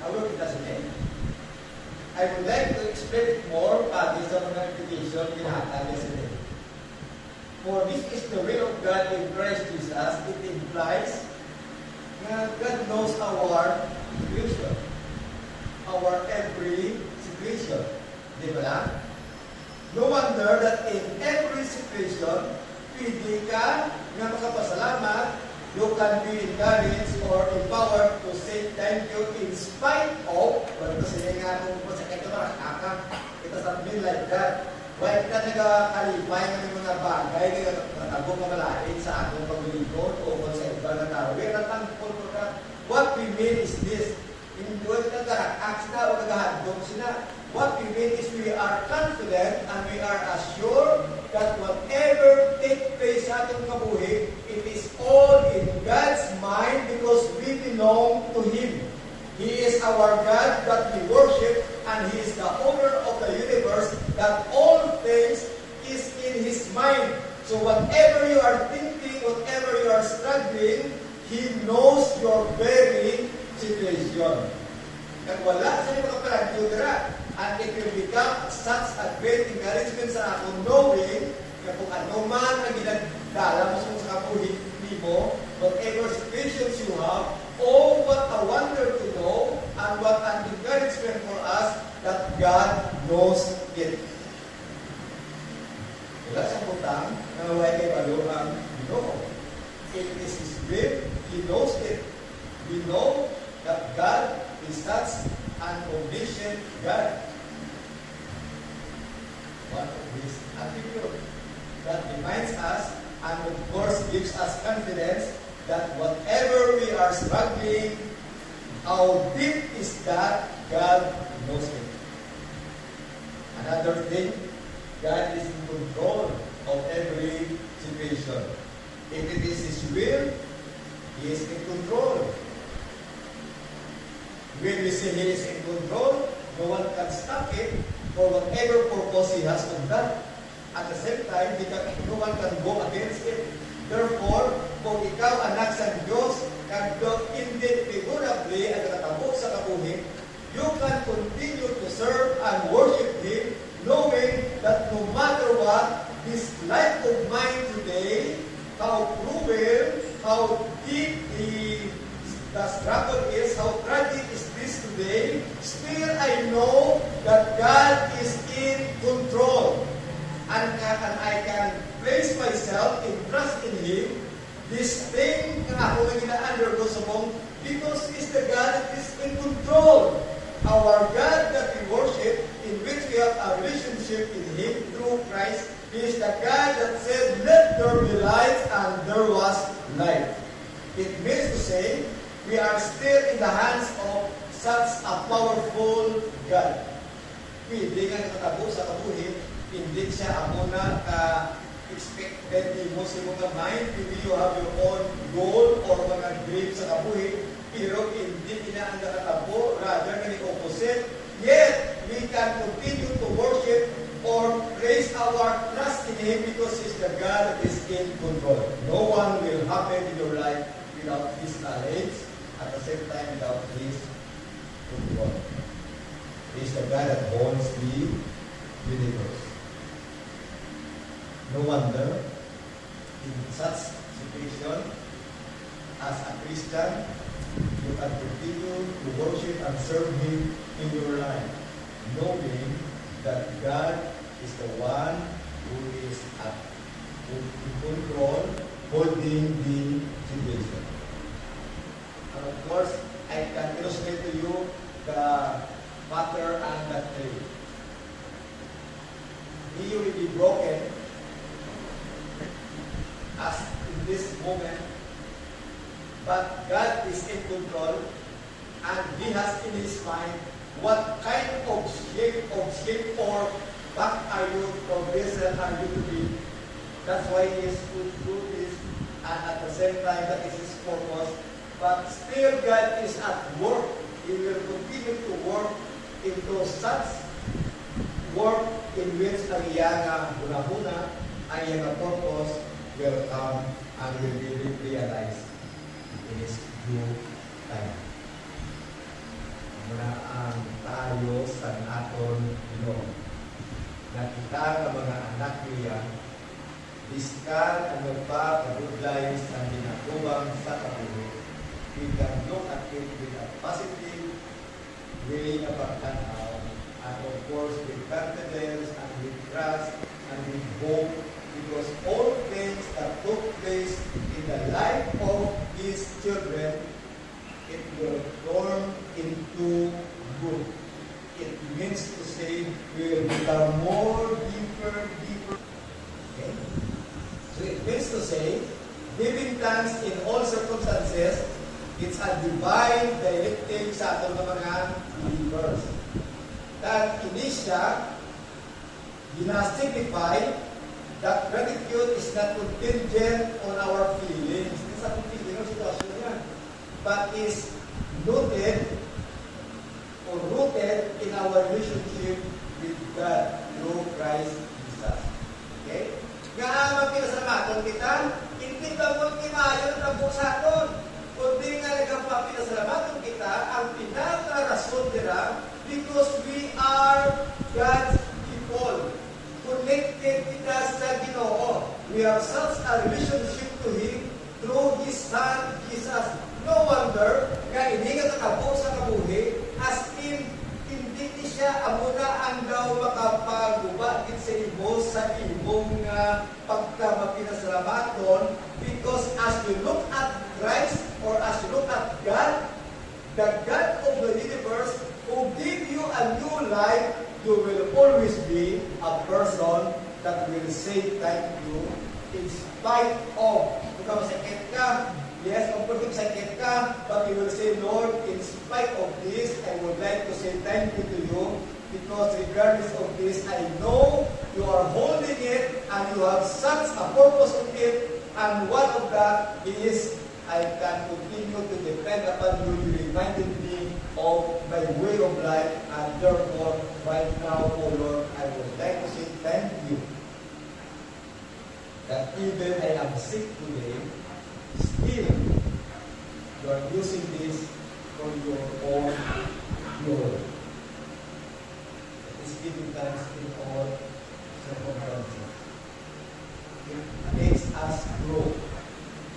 Our it doesn't end. I would like to explain it more based on an application pinahatan yesterday. For this is the will of God in Christ Jesus, it implies that God knows our situation, our every situation. Di ba lang? No wonder that in every situation, pwede ka nga makapasalamat, you can be encouraged or empowered to say thank you in spite of, wala kasi nga nung masakit ka parang akang, it doesn't mean like that. Why kita nagkalipay ng mga bagay, natagong mamalain sa atong paglilingkod o kung sa iba na tao. We are not thankful for that. What we mean is this, hindi nagkarak sila o naghahandong sila. What we mean is we are confident and we are assured that whatever take place sa atong kabuhi, it is all in God's mind because we belong to Him. He is our God that we worship and He is the owner of the universe, that all things is in His mind. So whatever you are thinking, whatever you are struggling, He knows your very situation. Kag wala sa mga kaparagyo and it will become such a great encouragement sa ako knowing na kung ano man ang ginagdala mo sa kabuhi mo, whatever situations you have, oh, what a wonder to know and what an encouragement for us that God knows it. Wala sa putang na naway kay Baluang, no. It is His will, He knows it. We know that God is such an omniscient God. One of His attributes that reminds us and of course gives us confidence that whatever we are struggling, how deep is that, God knows it. Another thing, God is in control of every situation. If it is His will, He is in control. When we say He is in control, no one can stop it for whatever purpose He has on that. At the same time, no one can go against it. Therefore, kung ikaw anak sa Diyos, kag hindi figuratively ang nakatabo sa kabuhi, you can continue to serve and worship Him, knowing that no matter what, this life of mine today, how cruel, how deep the struggle is, how tragic is this today, still I know that God is in control. And I can place myself in trust in Him. This thing na ako na undergo sa mong, because He's the God that is in control. Our God that we worship, in which we have a relationship in Him through Christ, He is the God that said, let there be light, and there was light. It means to say, we are still in the hands of such a powerful God. Pwede nga nakatabo sa kabuhi, hindi siya amo na expected mo sa mga mind, maybe you have your own goal or mga dreams sa kabuhi, pero hindi ang nakatabo, rather than the opposite. Yet, we can continue to worship or place our trust in Him because He's the God that is in control. No one will happen in your life without His knowledge, at the same time without His control. He's the God that owns the universe. No wonder, in such situation, as a Christian, you can continue to worship and serve Him in your life, knowing that God is the one who is in control, holding the situation. And of course, I can illustrate to you the matter and the tree. He will be broken as in this moment, but God is in control and He has in His mind what kind of shape or what are you or vessel are you to be. That's why He is to do this, and at the same time that is His purpose. But still God is at work. He will continue to work into such work in which ang iyang hunahuna, ang iyang purpose will come and will be realized in His due time. na ang tayo sa aton Ginoo. Nakita nga mga anak niya, discard ang magpapagudlay sa ginagubang sa kabuhi. We can look at it with a positive way na pagtanaw, and of course with confidence and with trust and with hope, because all things that took place in the life of these children, it will turn into good. It means to say we will become more deeper. Okay? So it means to say, giving thanks in all circumstances, it's a divine directive sa ating mga believers. That ini siya, signify that gratitude is not contingent on our feelings. Hindi sa ating feeling o sitwasyon yan. But is rooted in our relationship with God through Christ Jesus. Okay? Nga ang pinasalamatan kita, hindi ka mo kimayon na po sa aton. Kundi nga nagpapinasalamatan kita, ang pinaka-rason nila, because we are God's people. Connected kita sa Ginoo. We have such a relationship to Him through His Son, Jesus. No wonder, nga hindi ka nakabo sa kabuhi, as in, hindi siya amuna ang daw makapagubakit sa imo sa imong pagkamapinasalamaton, because as you look at Christ, or as you look at God, the God of the universe, who give you a new life, you will always be a person that will say thank you in spite of. Kung masakit ka, yes, kung sakit ka, but you will say, Lord, in spite of this, I would like to say thank you to you, because regardless of this, I know you are holding it, and you have such a purpose in it, and one of that is, I can continue to depend upon you. You reminded me of my way of life, and therefore, right now, O Lord, I would like to say thank you that even I am sick today, still you are using this for your own glory. It is giving thanks in all circumstances. It makes us grow.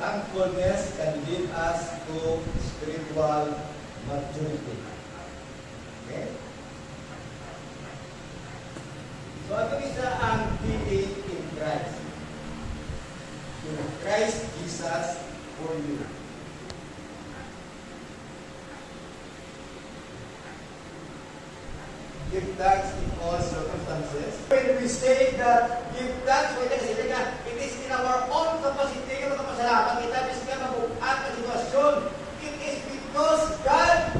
Thankfulness can lead us to spiritual maturity. Okay? So, ito isa ang D8 in Christ. In Christ Jesus for you. Give thanks in all circumstances. When we say that give thanks, it is in our own capacity, yung kapasalamat kita, bisika mabuhat na sitwasyon. It is because God,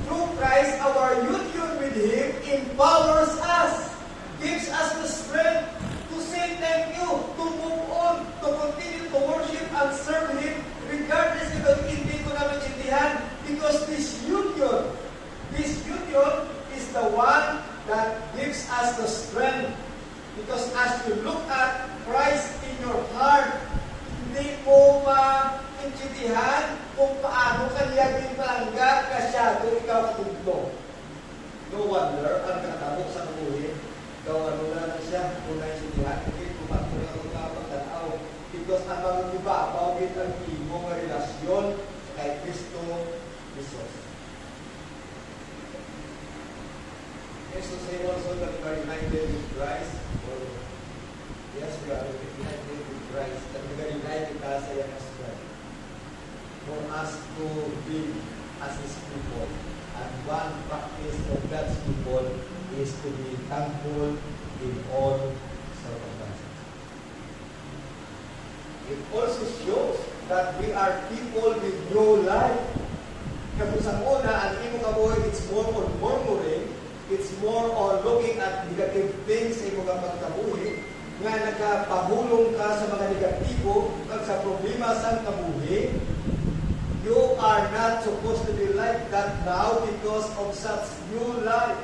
through Christ, our union with Him, empowers us, gives us the strength to say thank you, to move on, to continue to worship and serve Him, regardless of hindi ko namin sindihan, because this union is the one that gives us the strength. Because as you look at Christ in your heart, hindi mo maintindihan kung paano kanya pinalangga kasyado ikaw katugtog. No wonder, ang katabo sa kabuhi, ikaw na siya, kung naintindihan, hindi kumatuloy ang mga pagtanaw. Because ang mga ibabaw, ang imong relasyon kay Kristo Jesus. Yes, to say also that we are united with Christ, or yes, we are united with Christ, that we are united as a as well. For us to be as His people. And one practice of God's people is to be thankful in all circumstances. It also shows that we are people with new life. Kung sa una, ang imo kabuhay, it's more on murmuring, it's more on looking at negative things sa imo kabuhay, nga nagpahulong ka sa mga negatibo, kag sa problema sa kabuhay. You are not supposed to be like that now because of such new life.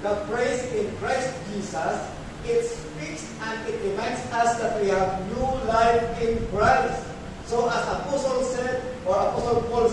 The praise in Christ Jesus, it speaks and it reminds us that we have new life in Christ. So as Apostle said, or Apostle Paul